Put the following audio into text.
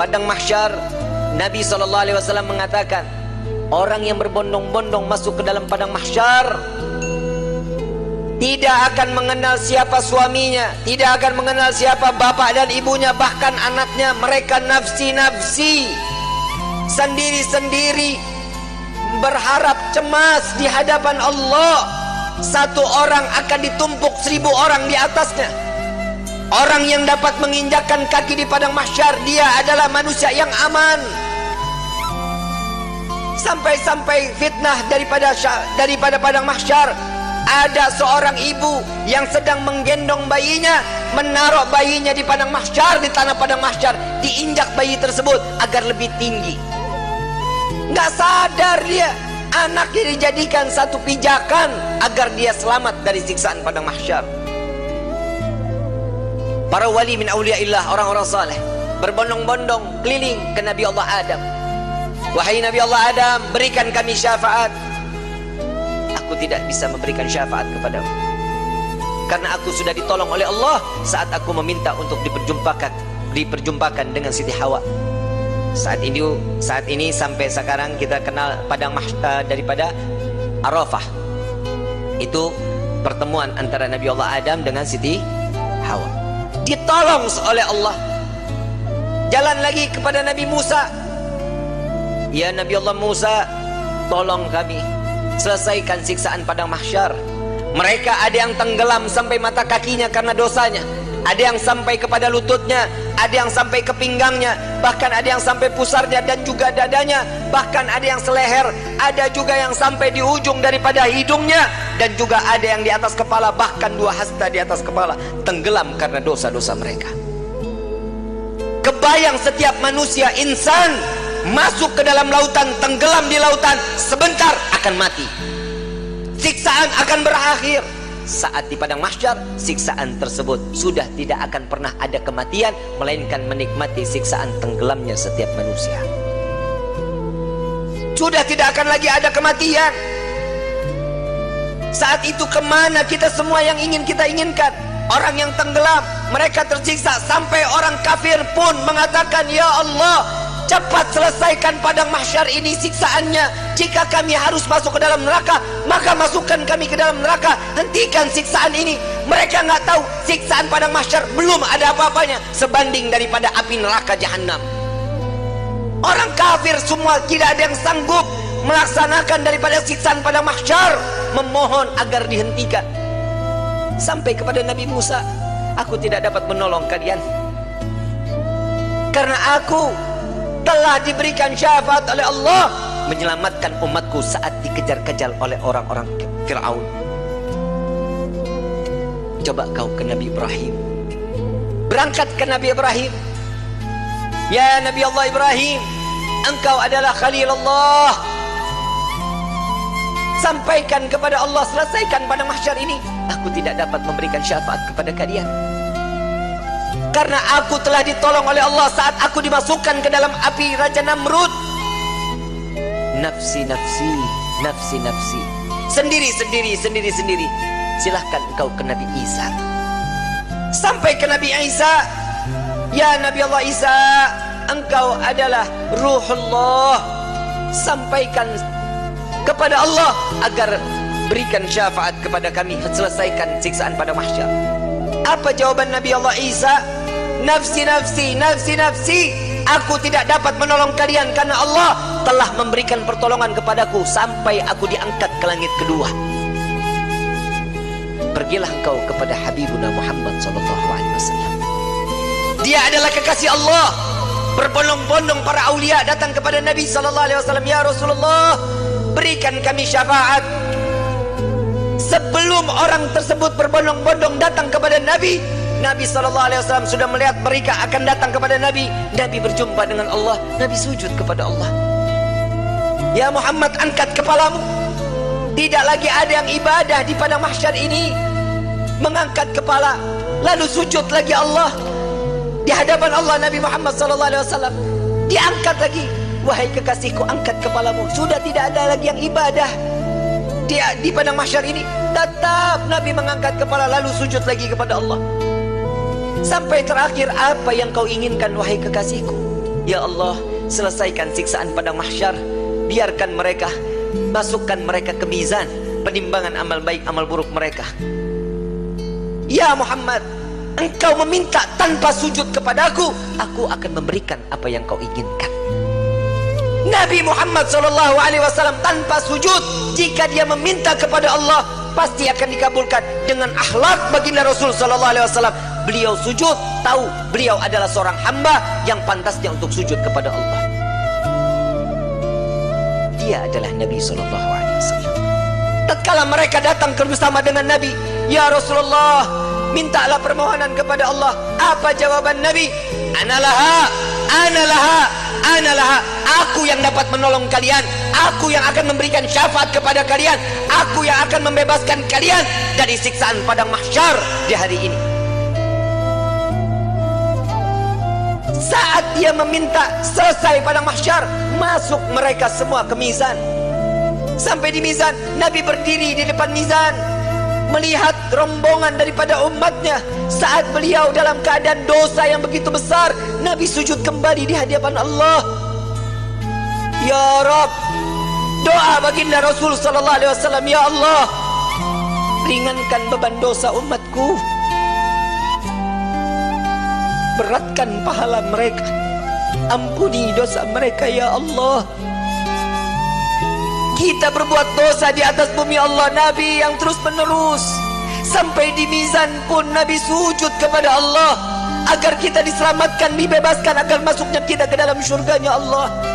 Padang mahsyar, Nabi SAW mengatakan, orang yang berbondong-bondong masuk ke dalam padang mahsyar tidak akan mengenal siapa suaminya, tidak akan mengenal siapa bapak dan ibunya, bahkan anaknya. Mereka nafsi-nafsi, sendiri-sendiri, berharap cemas di hadapan Allah. Satu orang akan ditumpuk 1000 orang di atasnya. Orang yang dapat menginjakkan kaki di padang mahsyar, dia adalah manusia yang aman. Sampai-sampai fitnah daripada padang mahsyar, ada seorang ibu yang sedang menggendong bayinya, menaruh bayinya di padang mahsyar, di tanah padang mahsyar, diinjak bayi tersebut agar lebih tinggi. Nggak sadar dia, anaknya dijadikan satu pijakan agar dia selamat dari siksaan padang mahsyar. Para wali min awliyaillah, orang-orang saleh, berbondong-bondong keliling ke Nabi Allah Adam. Wahai Nabi Allah Adam, berikan kami syafaat. Aku tidak bisa memberikan syafaat kepadamu, karena aku sudah ditolong oleh Allah saat aku meminta untuk diperjumpakan dengan Siti Hawa. Saat ini sampai sekarang kita kenal padang mahsyar daripada Arafah. Itu pertemuan antara Nabi Allah Adam dengan Siti Hawa. Ditolong oleh Allah. Jalan lagi kepada Nabi Musa. Ya Nabi Allah Musa, tolong kami selesaikan siksaan padang mahsyar. Mereka ada yang tenggelam sampai mata kakinya karena dosanya, ada yang sampai kepada lututnya, ada yang sampai ke pinggangnya, bahkan ada yang sampai pusarnya dan juga dadanya, bahkan ada yang seleher, ada juga yang sampai di ujung daripada hidungnya, dan juga ada yang di atas kepala, bahkan 2 hasta di atas kepala, tenggelam karena dosa-dosa mereka. Kebayang setiap manusia, insan, masuk ke dalam lautan, tenggelam di lautan, sebentar akan mati. Siksaan akan berakhir. Saat di padang mahsyar, siksaan tersebut sudah tidak akan pernah ada kematian, melainkan menikmati siksaan tenggelamnya setiap manusia. Sudah tidak akan lagi ada kematian. Saat itu kemana kita semua yang ingin kita inginkan? Orang yang tenggelam, mereka tersiksa, sampai orang kafir pun mengatakan, ya Allah, cepat selesaikan padang mahsyar ini siksaannya. Jika kami harus masuk ke dalam neraka, maka masukkan kami ke dalam neraka. Hentikan siksaan ini. Mereka nggak tahu siksaan padang mahsyar belum ada apa-apanya sebanding daripada api neraka jahanam. Orang kafir semua tidak ada yang sanggup melaksanakan daripada siksaan padang mahsyar, memohon agar dihentikan. Sampai kepada Nabi Musa, aku tidak dapat menolong kalian karena aku telah diberikan syafaat oleh Allah menyelamatkan umatku saat dikejar-kejar oleh orang-orang Fir'aun. Coba kau ke Nabi Ibrahim, berangkat ke Nabi Ibrahim. Ya Nabi Allah Ibrahim, engkau adalah Khalil Allah. Sampaikan kepada Allah, selesaikan padang mahsyar ini. Aku tidak dapat memberikan syafaat kepada kalian karena aku telah ditolong oleh Allah saat aku dimasukkan ke dalam api Raja Namrud. Nafsi, nafsi, nafsi, nafsi. Sendiri, sendiri, sendiri, sendiri. Silahkan engkau ke Nabi Isa. Sampai ke Nabi Isa. Ya Nabi Allah Isa, engkau adalah Ruhullah. Sampaikan kepada Allah agar berikan syafaat kepada kami, selesaikan siksaan pada mahsyar. Apa jawaban Nabi Allah Isa? Nafsi, nafsi, nafsi, nafsi. Aku tidak dapat menolong kalian karena Allah telah memberikan pertolongan kepadaku sampai aku diangkat ke langit kedua. Pergilah engkau kepada Habibuna Muhammad SAW. Dia adalah kekasih Allah. Berbondong-bondong para aulia datang kepada Nabi SAW. Ya Rasulullah, berikan kami syafaat. Sebelum orang tersebut berbondong-bondong datang kepada Nabi, Nabi SAW sudah melihat mereka akan datang kepada Nabi. Nabi berjumpa dengan Allah, Nabi sujud kepada Allah. Ya Muhammad, angkat kepalamu. Tidak lagi ada yang ibadah di padang mahsyar ini mengangkat kepala lalu sujud lagi Allah di hadapan Allah. Nabi Muhammad SAW diangkat lagi. Wahai kekasihku, angkat kepalamu. Sudah tidak ada lagi yang ibadah di padang mahsyar ini. Tetap Nabi mengangkat kepala lalu sujud lagi kepada Allah. Sampai terakhir, apa yang kau inginkan wahai kekasihku? Ya Allah, selesaikan siksaan padang mahsyar. Biarkan mereka, masukkan mereka ke mizan penimbangan amal baik amal buruk mereka. Ya Muhammad, engkau meminta tanpa sujud kepadaku, aku akan memberikan apa yang kau inginkan. Nabi Muhammad SAW tanpa sujud, jika dia meminta kepada Allah pasti akan dikabulkan. Dengan akhlak baginda Rasul SAW, beliau sujud, tahu beliau adalah seorang hamba yang pantasnya untuk sujud kepada Allah. Dia adalah Nabi SAW. Tatkala mereka datang bersama dengan Nabi, ya Rasulullah, mintalah permohonan kepada Allah. Apa jawaban Nabi? Analaha, analaha, analaha. Aku yang dapat menolong kalian, aku yang akan memberikan syafaat kepada kalian, aku yang akan membebaskan kalian dari siksaan padang mahsyar di hari ini. Saat dia meminta, selesai padang mahsyar, masuk mereka semua ke mizan. Sampai di mizan, Nabi berdiri di depan mizan, melihat rombongan daripada umatnya. Saat beliau dalam keadaan dosa yang begitu besar, Nabi sujud kembali di hadapan Allah. Ya Rabb, doa baginda Rasul SAW, ya Allah, ringankan beban dosa umatku, beratkan pahala mereka, ampuni dosa mereka ya Allah. Kita berbuat dosa di atas bumi Allah, Nabi yang terus menerus. Sampai di mizan pun Nabi sujud kepada Allah agar kita diselamatkan, dibebaskan, agar masuknya kita ke dalam surganya Allah.